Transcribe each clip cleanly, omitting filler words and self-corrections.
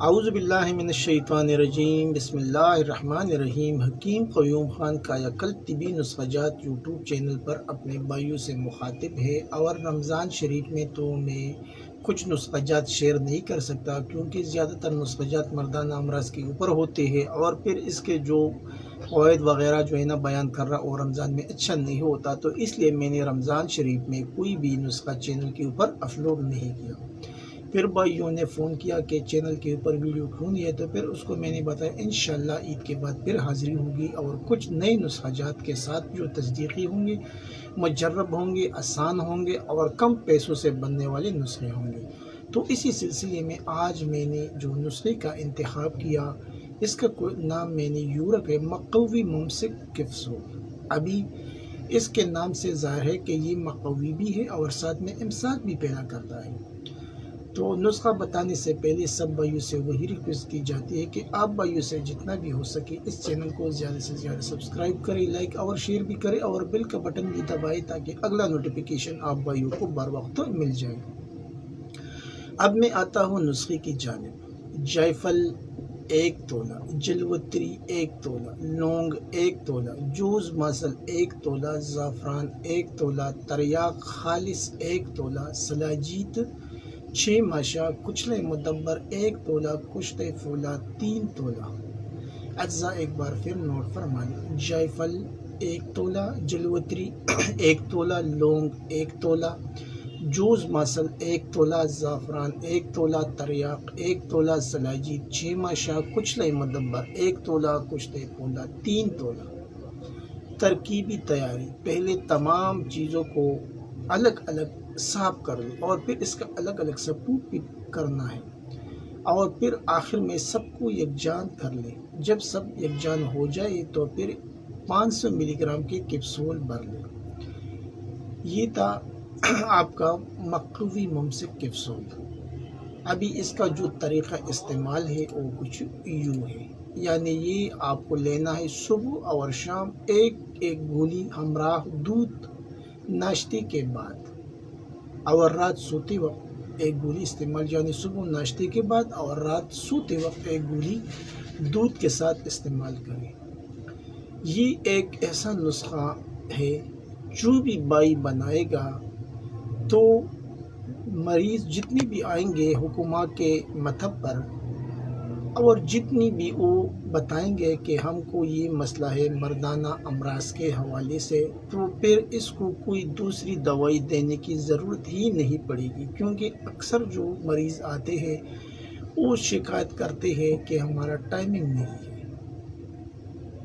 اعوذ باللہ من الشیطان الرجیم، بسم اللہ الرحمن الرحیم۔ حکیم قیوم خان کایا کلب طبی نسخہ جات یوٹیوب چینل پر اپنے بھائیوں سے مخاطب ہے، اور رمضان شریف میں تو میں کچھ نسخہ جات شیئر نہیں کر سکتا کیونکہ زیادہ تر نسخہ جات مردانہ امراض کے اوپر ہوتے ہیں، اور پھر اس کے جو فوائد وغیرہ جو ہے نا بیان کر رہا اور رمضان میں اچھا نہیں ہوتا، تو اس لیے میں نے رمضان شریف میں کوئی بھی نسخہ چینل کے اوپر اپلوڈ نہیں کیا۔ پھر بھائیوں نے فون کیا کہ چینل کے اوپر ویڈیو کیوں نہیں ہے، تو پھر اس کو میں نے بتایا انشاءاللہ عید کے بعد پھر حاضری ہوگی، اور کچھ نئے نسخہ جات کے ساتھ جو تصدیقی ہوں گے، مجرب ہوں گے، آسان ہوں گے، اور کم پیسوں سے بننے والے نسخے ہوں گے۔ تو اسی سلسلے میں آج میں نے جو نسخے کا انتخاب کیا، اس کا نام میں نے یوں رکھا ہے مقوی ممسک کیپسول۔ ابھی اس کے نام سے ظاہر ہے کہ یہ مقوی بھی ہے اور ساتھ میں امساک بھی پیدا کرتا ہے۔ تو نسخہ بتانے سے پہلے سب بھائیوں سے وہی ریکویسٹ کی جاتی ہے کہ آپ بھائیوں سے جتنا بھی ہو سکے اس چینل کو زیادہ سے زیادہ سبسکرائب کریں، لائک اور شیئر بھی کریں، اور بیل کا بٹن بھی دبائیں تاکہ اگلا نوٹیفیکیشن آپ بھائیوں کو بر وقت مل جائے۔ اب میں آتا ہوں نسخے کی جانب۔ جائفل 1 تولہ، جلوتری 1 تولہ، لونگ 1 تولہ، جوز ماسل 1 تولہ، زعفران 1 تولہ، تریاق خالص 1 تولہ، سلاجیت 6 ماشا، کچلے مدبر 1 تولہ، کشتے پھولا 3 تولہ۔ اجزاء ایک بار پھر نوٹ فرمائیں۔ جائفل 1 تولہ، جلوتری 1 تولہ، لونگ 1 تولہ، جوز ماسل 1 تولہ، زعفران 1 تولہ، تریاق 1 تولہ، سلاجیت 6 ماشا، کچلے مدبر 1 تولہ، کشتے پھولا 3 تولہ۔ ترکیبی تیاری: پہلے تمام چیزوں کو الگ الگ صاف کر لیں، اور پھر اس کا الگ الگ سپوٹ بھی کرنا ہے، اور پھر آخر میں سب کو یکجان کر لیں۔ جب سب یکجان ہو جائے تو پھر 500 ملی گرام کے کیپسول بھر لیں۔ یہ تھا آپ کا مقوی ممسک کیپسول۔ ابھی اس کا جو طریقہ استعمال ہے وہ کچھ یوں ہے، یعنی یہ آپ کو لینا ہے صبح اور شام ایک گولی ہمراہ دودھ ناشتے کے بعد، اور رات سوتے وقت ایک گولی استعمال، یعنی صبح ناشتے کے بعد اور رات سوتے وقت ایک گولی دودھ کے ساتھ استعمال کریں۔ یہ ایک ایسا نسخہ ہے جو بھی بائی بنائے گا تو مریض جتنے بھی آئیں گے حکومت کے مطب پر، اور جتنی بھی وہ بتائیں گے کہ ہم کو یہ مسئلہ ہے مردانہ امراض کے حوالے سے، تو پھر اس کو کوئی دوسری دوائی دینے کی ضرورت ہی نہیں پڑے گی، کیونکہ اکثر جو مریض آتے ہیں وہ شکایت کرتے ہیں کہ ہمارا ٹائمنگ نہیں ہے۔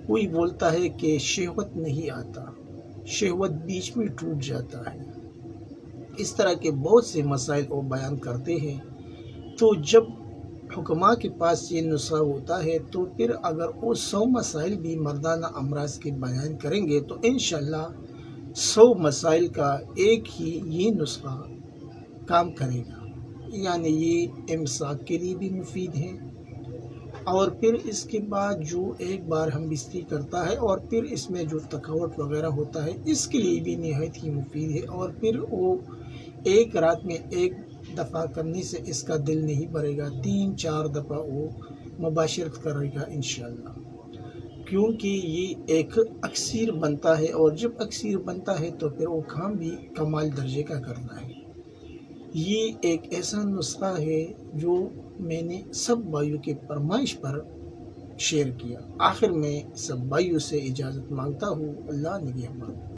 کوئی بولتا ہے کہ شہوت نہیں آتا، شہوت بیچ میں ٹوٹ جاتا ہے، اس طرح کے بہت سے مسائل وہ بیان کرتے ہیں۔ تو جب حکماء کے پاس یہ نسخہ ہوتا ہے تو پھر اگر وہ 100 مسائل بھی مردانہ امراض کے بیان کریں گے تو انشاءاللہ 100 مسائل کا ایک ہی یہ نسخہ کام کرے گا، یعنی یہ امساک کے لیے بھی مفید ہے، اور پھر اس کے بعد جو ایک بار ہم بستری کرتا ہے اور پھر اس میں جو تھکاوٹ وغیرہ ہوتا ہے اس کے لیے بھی نہایت ہی مفید ہے، اور پھر وہ ایک رات میں ایک دفعہ کرنے سے اس کا دل نہیں بھرے گا، 3-4 دفعہ وہ مباشرت کرے گا انشاءاللہ، کیونکہ یہ ایک اکسیر بنتا ہے، اور جب اکسیر بنتا ہے تو پھر وہ کام بھی کمال درجے کا کرنا ہے۔ یہ ایک ایسا نسخہ ہے جو میں نے سب بھائیوں کے فرمائش پر شیئر کیا۔ آخر میں سب بھائیوں سے اجازت مانگتا ہوں، اللہ نگہبان۔